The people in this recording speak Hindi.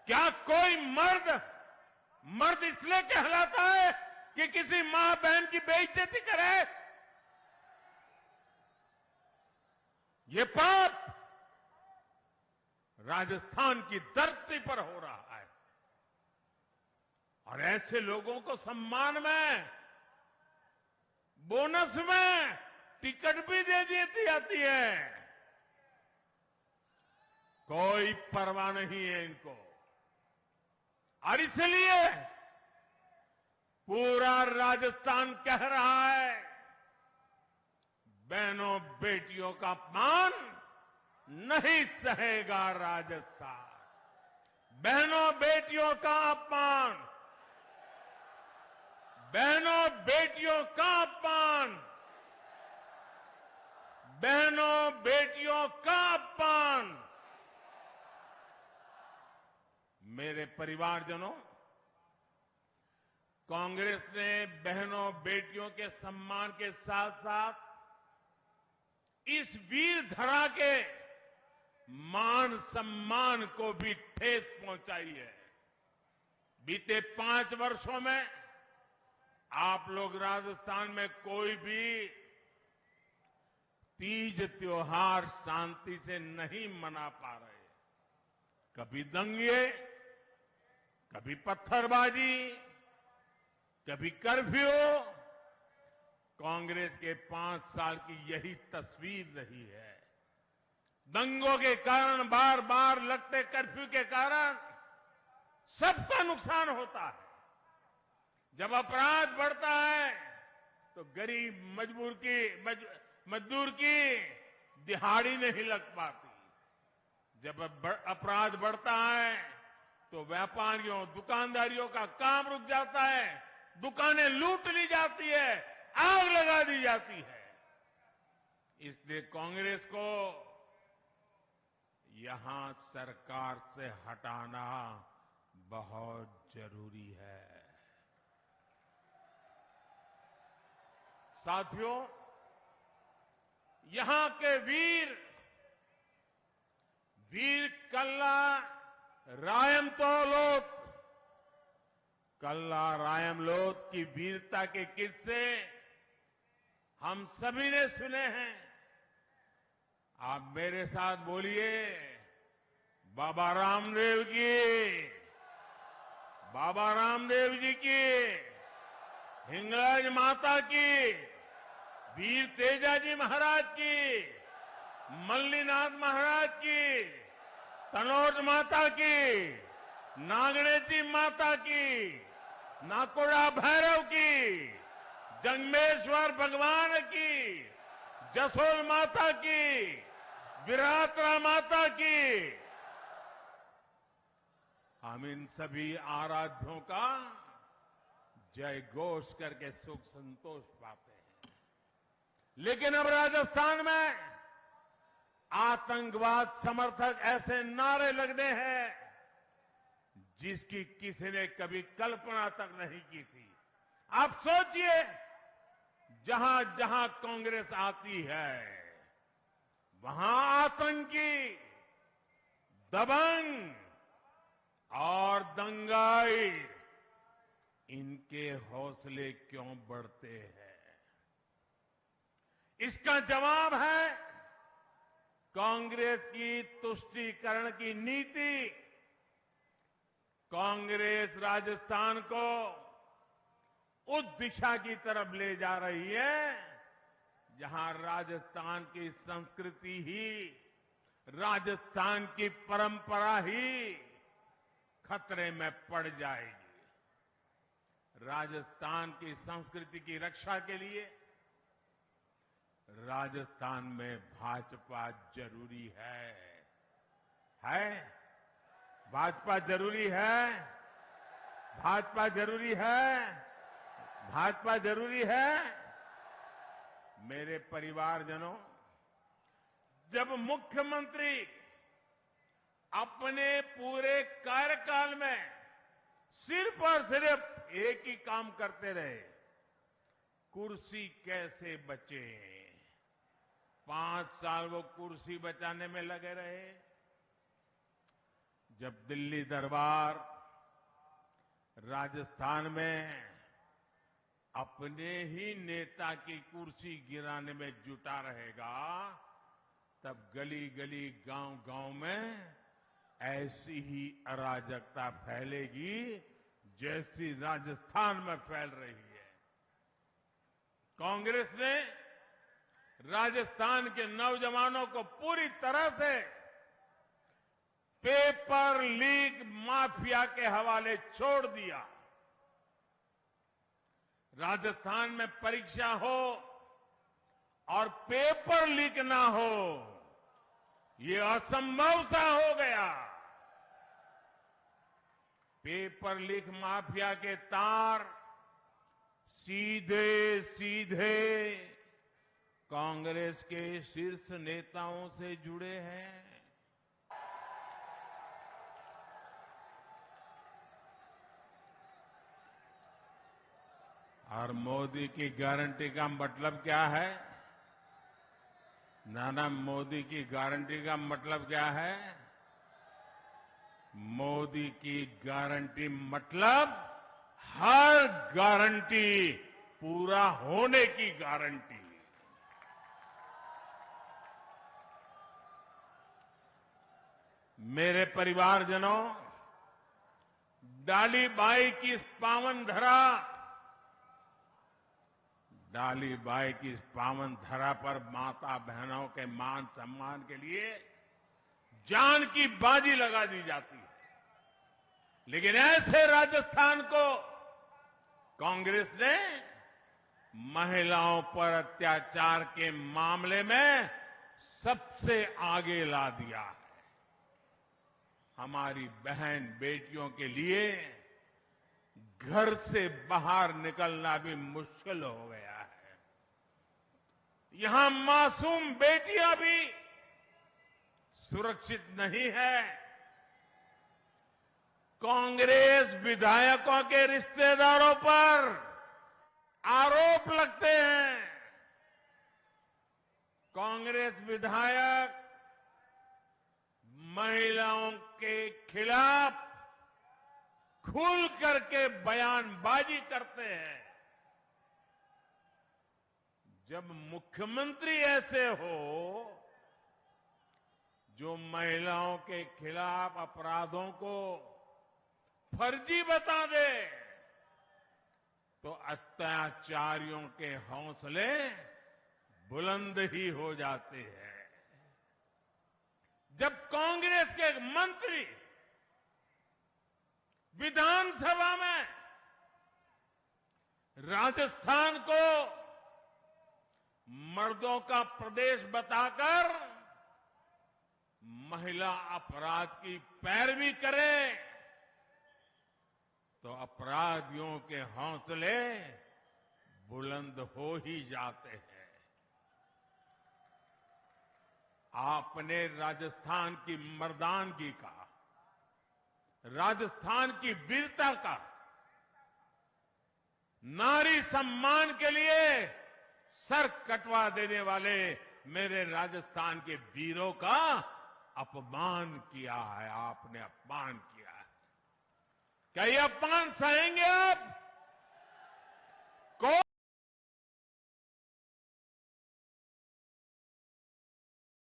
क्या कोई मर्द मर्द इसलिए कहलाता है कि किसी मां बहन की बेइज्जती करे? ये पाप राजस्थान की धरती पर हो रहा है और ऐसे लोगों को सम्मान में, बोनस में टिकट भी दे दी जाती है। कोई परवाह नहीं है इनको। और इसलिए पूरा राजस्थान कह रहा है, बहनों बेटियों का अपमान नहीं सहेगा राजस्थान। बहनों बेटियों का अपमान, बहनों बेटियों का अपमान, बहनों बेटियों का अपमान। मेरे परिवारजनों, कांग्रेस ने बहनों बेटियों के सम्मान के साथ साथ इस वीर धरा के मान सम्मान को भी ठेस पहुंचाई है। बीते 5 वर्षों में आप लोग राजस्थान में कोई भी तीज त्योहार शांति से नहीं मना पा रहे। कभी दंगे, कभी पत्थरबाजी, कभी कर्फ्यू। कांग्रेस के 5 साल की यही तस्वीर रही है। दंगों के कारण, बार बार लगते कर्फ्यू के कारण सबका नुकसान होता है। जब अपराध बढ़ता है तो गरीब मजदूर की दिहाड़ी नहीं लग पाती। जब अपराध बढ़ता है तो व्यापारियों, दुकानदारियों का काम रुक जाता है, दुकानें लूट ली जाती है, आग लगा दी जाती है। इसलिए कांग्रेस को यहां सरकार से हटाना बहुत जरूरी है। साथियों, यहां के वीर कल्ला रायमलोट की वीरता के किस्से हम सभी ने सुने हैं। आप मेरे साथ बोलिए, बाबा रामदेव की, बाबा रामदेव जी की, हिंगलाज माता की, वीर तेजाजी महाराज की, मल्लीनाथ महाराज की, तनोज माता की, नागणेती माता की, नाकोड़ा भैरव की, जंगमेश्वर भगवान की, जसोल माता की, विरात्रा माता की। हम इन सभी आराध्यों का जय घोष करके सुख संतोष पाते हैं। लेकिन अब राजस्थान में आतंकवाद समर्थक ऐसे नारे लगने हैं जिसकी किसी ने कभी कल्पना तक नहीं की थी। आप सोचिए, जहां जहां कांग्रेस आती है वहां आतंकी, दबंग और दंगाई, इनके हौसले क्यों बढ़ते हैं? इसका जवाब है कांग्रेस की तुष्टीकरण की नीति। कांग्रेस राजस्थान को उस दिशा की तरफ ले जा रही है जहां राजस्थान की संस्कृति ही, राजस्थान की परंपरा ही खतरे में पड़ जाएगी। राजस्थान की संस्कृति की रक्षा के लिए राजस्थान में भाजपा जरूरी है? भाजपा जरूरी है? भाजपा जरूरी है? भाजपा जरूरी है? मेरे परिवारजनों, जब मुख्यमंत्री अपने पूरे कार्यकाल में सिर्फ और सिर्फ एक ही काम करते रहे, कुर्सी कैसे बचे। 5 साल वो कुर्सी बचाने में लगे रहे। जब दिल्ली दरबार राजस्थान में अपने ही नेता की कुर्सी गिराने में जुटा रहेगा, तब गली गली गांव गांव में ऐसी ही अराजकता फैलेगी जैसी राजस्थान में फैल रही है। कांग्रेस ने राजस्थान के नौजवानों को पूरी तरह से पेपर लीक माफिया के हवाले छोड़ दिया। राजस्थान में परीक्षा हो और पेपर लीक ना हो, ये असंभव सा हो गया। पेपर लीक माफिया के तार सीधे सीधे कांग्रेस के शीर्ष नेताओं से जुड़े हैं। और मोदी की गारंटी का मतलब क्या है? नाना, मोदी की गारंटी का मतलब क्या है? मोदी की गारंटी मतलब हर गारंटी पूरा होने की गारंटी। मेरे परिवारजनों, डालीबाई की इस पावन धरा, डालीबाई की इस पावन धरा पर माता बहनों के मान सम्मान के लिए जान की बाजी लगा दी जाती है। लेकिन ऐसे राजस्थान को कांग्रेस ने महिलाओं पर अत्याचार के मामले में सबसे आगे ला दिया है। हमारी बहन बेटियों के लिए घर से बाहर निकलना भी मुश्किल हो गया है। यहां मासूम बेटियां भी सुरक्षित नहीं है। कांग्रेस विधायकों के रिश्तेदारों पर आरोप लगते हैं। कांग्रेस विधायक महिलाओं के खिलाफ खुल करके बयानबाजी करते हैं। जब मुख्यमंत्री ऐसे हो जो महिलाओं के खिलाफ अपराधों को फर्जी बता दे, तो अत्याचारियों के हौसले बुलंद ही हो जाते हैं। जब कांग्रेस के एक मंत्री विधानसभा में राजस्थान को मर्दों का प्रदेश बताकर महिला अपराध की पैरवी करे, तो अपराधियों के हौसले बुलंद हो ही जाते हैं। आपने राजस्थान की मर्दानगी का, राजस्थान की वीरता का, नारी सम्मान के लिए सर कटवा देने वाले मेरे राजस्थान के वीरों का अपमान किया है। आपने अपमान किया है। क्या ये अपमान सहेंगे आप?